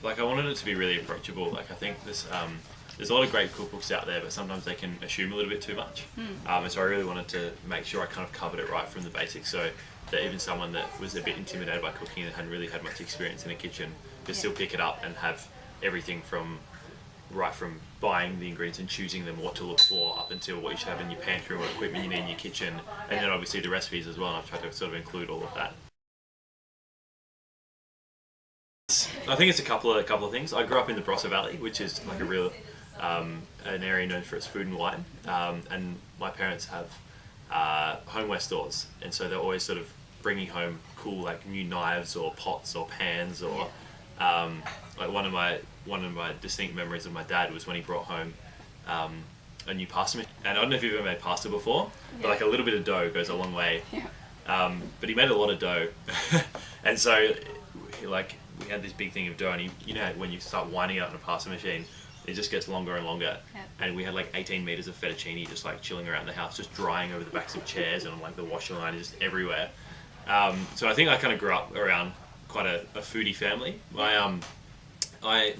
like I wanted it to be really approachable. Like I think there's a lot of great cookbooks out there, but sometimes they can assume a little bit too much. And so I really wanted to make sure I kind of covered it right from the basics, so that even someone that was a bit intimidated by cooking and hadn't really had much experience in a kitchen could still pick it up and have everything from buying the ingredients and choosing them, what to look for, up until what you should have in your pantry, what equipment you need in your kitchen, and then obviously the recipes as well. And I've tried to sort of include all of that. I think it's a couple of things. I grew up in the Barossa Valley, which is like a real an area known for its food and wine, and my parents have homeware stores, and so they're always sort of bringing home cool like new knives or pots or pans or like one of my distinct memories of my dad was when he brought home a new pasta machine. And I don't know if you've ever made pasta before, but like a little bit of dough goes a long way. But he made a lot of dough, and so like we had this big thing of dough, and you know when you start winding it up in a pasta machine, it just gets longer and longer. And we had like 18 meters of fettuccine just like chilling around the house, just drying over the backs of chairs and on like the washing line, just everywhere. So I think I kind of grew up around quite a foodie family. My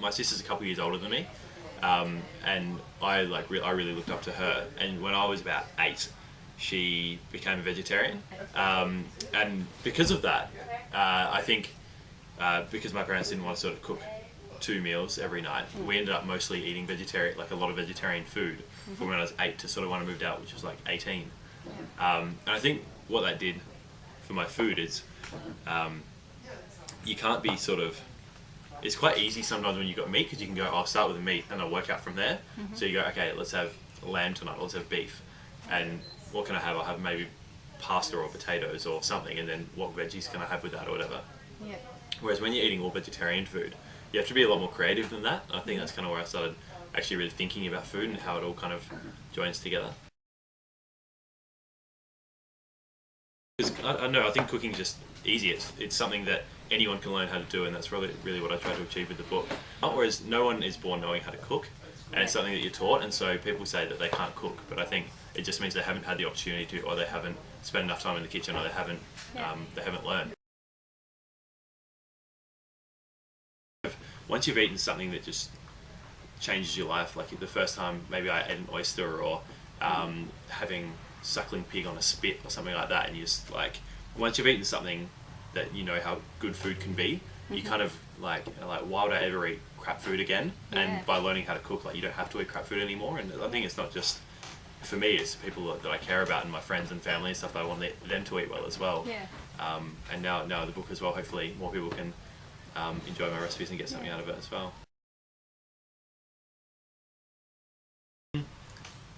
sister's a couple of years older than me, and I really looked up to her. And when I was about 8, she became a vegetarian, and because of that, I think because my parents didn't want to sort of cook 2 meals every night, we ended up mostly eating vegetarian, like a lot of vegetarian food, from when I was 8 to sort of when I moved out, which was like 18. And I think what that did for my food is you can't be sort of, it's quite easy sometimes when you've got meat, because you can go, I'll start with the meat and I'll work out from there. So you go, okay, let's have lamb tonight, let's have beef, and what can I have? I'll have maybe pasta or potatoes or something, and then what veggies can I have with that or whatever. Whereas when you're eating all vegetarian food, you have to be a lot more creative than that. I think that's kind of where I started actually really thinking about food and how it all kind of joins together. I don't know, I think cooking is just easy. It's something that anyone can learn how to do, and that's really what I try to achieve with the book. Whereas no one is born knowing how to cook, and it's something that you're taught, and so people say that they can't cook, but I think it just means they haven't had the opportunity to, or they haven't spent enough time in the kitchen, or they haven't learned. Once you've eaten something that just changes your life, like the first time maybe I ate an oyster, or having suckling pig on a spit or something like that, and you just like, once you've eaten something that you know how good food can be, you kind of like why would I ever eat crap food again? And by learning how to cook, like you don't have to eat crap food anymore. And I think it's not just for me, it's people that I care about and my friends and family and stuff that I want them to eat well as well. And now the book as well, hopefully more people can enjoy my recipes and get something out of it as well.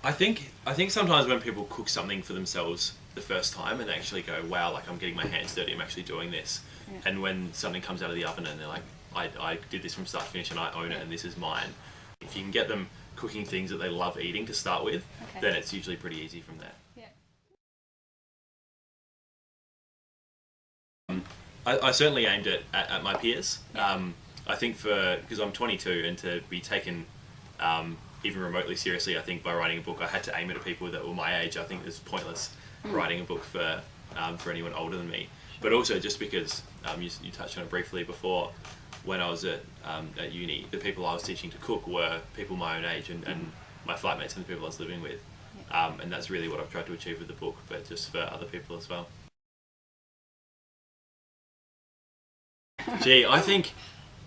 I think sometimes when people cook something for themselves the first time and they actually go, wow, like I'm getting my hands dirty, I'm actually doing this. And when something comes out of the oven and they're like, I did this from start to finish and I own it and this is mine. If you can get them cooking things that they love eating to start with, then it's usually pretty easy from there. I certainly aimed it at my peers. I think because I'm 22, and to be taken even remotely seriously, I think by writing a book I had to aim it at people that were my age. I think it's pointless writing a book for anyone older than me. But also just because you touched on it briefly before, when I was at uni, the people I was teaching to cook were people my own age and my flatmates and the people I was living with. And that's really what I've tried to achieve with the book, but just for other people as well. Gee, I think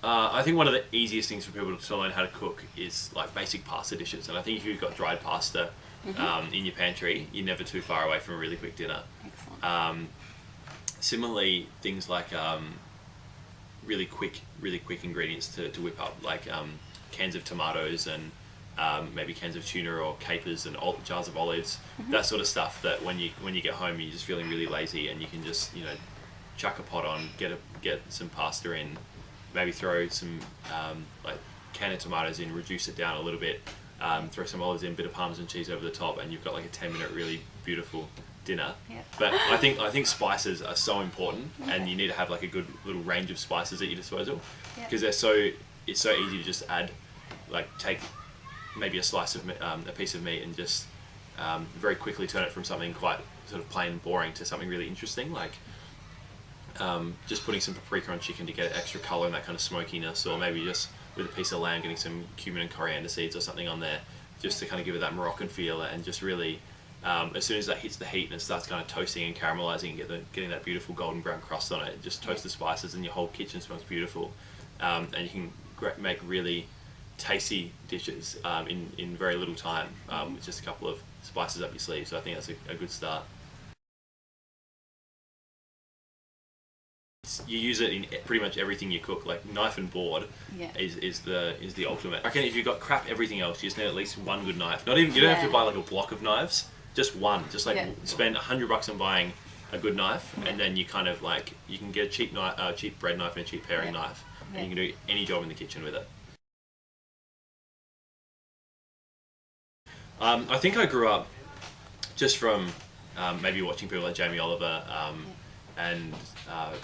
one of the easiest things for people to learn how to cook is like basic pasta dishes, and I think if you've got dried pasta in your pantry, you're never too far away from a really quick dinner. Similarly, things like really quick ingredients to whip up, like cans of tomatoes and maybe cans of tuna or capers and jars of olives, that sort of stuff. That when you get home, you're just feeling really lazy, and you can just chuck a pot on, get some pasta in, maybe throw some like can of tomatoes in, reduce it down a little bit, throw some olives in, bit of Parmesan cheese over the top, and you've got like a 10-minute really beautiful dinner. But I think spices are so important, and you need to have like a good little range of spices at your disposal, because it's so easy to just add, like take maybe a slice of a piece of meat and just very quickly turn it from something quite sort of plain and boring to something really interesting. Like just putting some paprika on chicken to get extra colour and that kind of smokiness, or maybe just with a piece of lamb getting some cumin and coriander seeds or something on there, just to kind of give it that Moroccan feel, and just really, as soon as that hits the heat and it starts kind of toasting and caramelizing and getting that beautiful golden brown crust on it, just toast the spices and your whole kitchen smells beautiful. And you can make really tasty dishes in very little time with just a couple of spices up your sleeve. So I think that's a good start. You use it in pretty much everything you cook. Like knife and board is the ultimate. I reckon if you've got crap everything else, you just need at least one good knife. Not even, you don't have to buy like a block of knives, just one. Just like spend $100 on buying a good knife, and then you kind of like, you can get a cheap bread knife and a cheap paring knife, and you can do any job in the kitchen with it. I think I grew up just from maybe watching people like Jamie Oliver and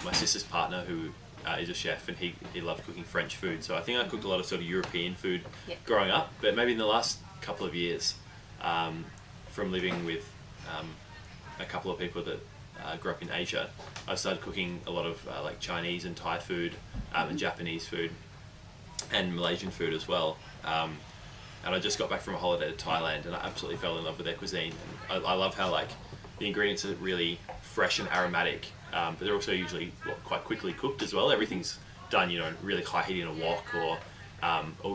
my sister's partner, who is a chef, and he loved cooking French food. So I think I cooked a lot of sort of European food growing up, but maybe in the last couple of years, from living with a couple of people that grew up in Asia, I started cooking a lot of like Chinese and Thai food and Japanese food and Malaysian food as well. And I just got back from a holiday to Thailand, and I absolutely fell in love with their cuisine. And I love how like the ingredients are really fresh and aromatic, but they're also usually quite quickly cooked as well. Everything's done, really high heat in a wok, or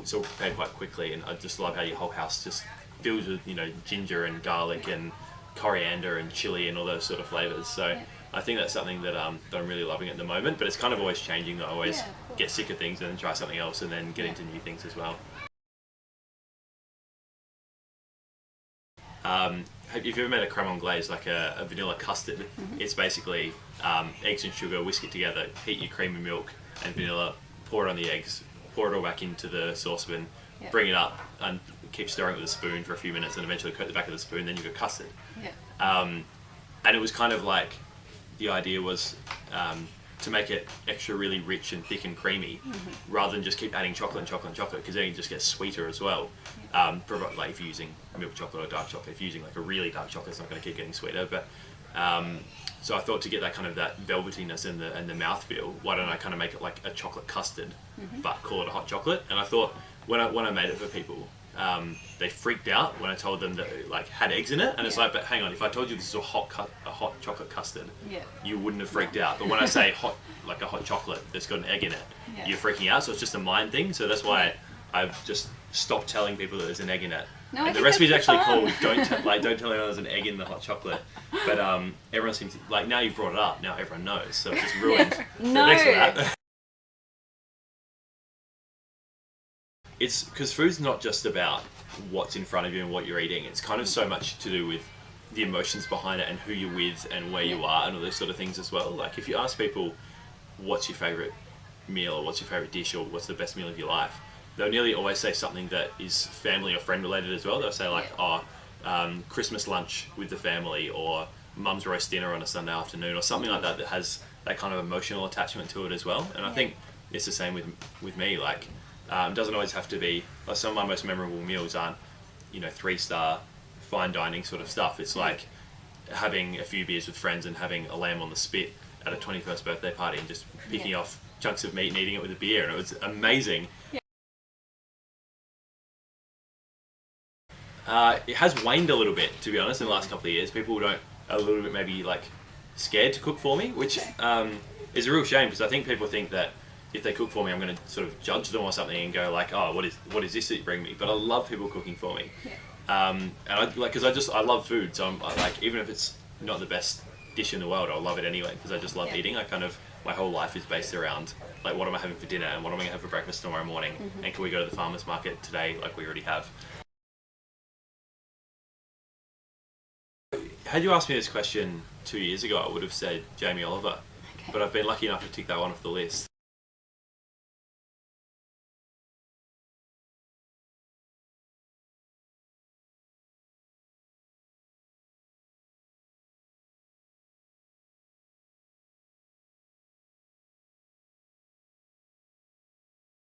it's all prepared quite quickly. And I just love how your whole house just fills with ginger and garlic and coriander and chili and all those sort of flavors. So I think that's something that I'm really loving at the moment. But it's kind of always changing. I always get sick of things and then try something else, and then get into new things as well. If you've ever made a creme anglaise, like a vanilla custard, it's basically eggs and sugar, whisk it together, heat your cream and milk and vanilla, pour it on the eggs, pour it all back into the saucepan, bring it up and keep stirring it with a spoon for a few minutes, and eventually coat the back of the spoon, then you've got custard. And it was kind of like, the idea was to make it extra really rich and thick and creamy, rather than just keep adding chocolate and chocolate and chocolate, because then it just gets sweeter as well. Like if you're using milk chocolate or dark chocolate, if you're using like a really dark chocolate, it's not going to keep getting sweeter. But so I thought, to get that kind of that velvetiness and the mouthfeel, why don't I kind of make it like a chocolate custard, but call it a hot chocolate? And I thought, when I made it for people, they freaked out when I told them that it like had eggs in it, and it's like, but hang on, if I told you this is a hot chocolate custard, you wouldn't have freaked out. But when I say hot, like a hot chocolate that's got an egg in it, you're freaking out. So it's just a mind thing. So that's why I've just stopped telling people that there's an egg in it. No, and the recipe is actually called don't tell anyone there's an egg in the hot chocolate. But everyone seems to, like, now you've brought it up, now everyone knows. So it's just ruined. So thanks for that. It's because food's not just about what's in front of you and what you're eating. It's kind of so much to do with the emotions behind it and who you're with and where you are and all those sort of things as well. Like if you ask people, what's your favourite meal, or what's your favourite dish, or what's the best meal of your life, they'll nearly always say something that is family or friend related as well. They'll say like, Christmas lunch with the family, or mum's roast dinner on a Sunday afternoon, or something like that, that has that kind of emotional attachment to it as well. And I think it's the same with me. Like, it doesn't always have to be, like, some of my most memorable meals aren't 3-star fine dining sort of stuff. It's like having a few beers with friends and having a lamb on the spit at a 21st birthday party, and just picking off chunks of meat and eating it with a beer, and it was amazing. It has waned a little bit, to be honest, in the last couple of years. People are a little bit maybe like scared to cook for me, which is a real shame, because I think people think that if they cook for me, I'm going to sort of judge them or something and go like, oh, what is this that you bring me? But I love people cooking for me, and because I love food, so I'm like, even if it's not the best dish in the world, I'll love it anyway, because I just love eating. My whole life is based around like, what am I having for dinner, and what am I going to have for breakfast tomorrow morning, and can we go to the farmer's market today like we already have. Had you asked me this question 2 years ago, I would have said Jamie Oliver, but I've been lucky enough to tick that one off the list.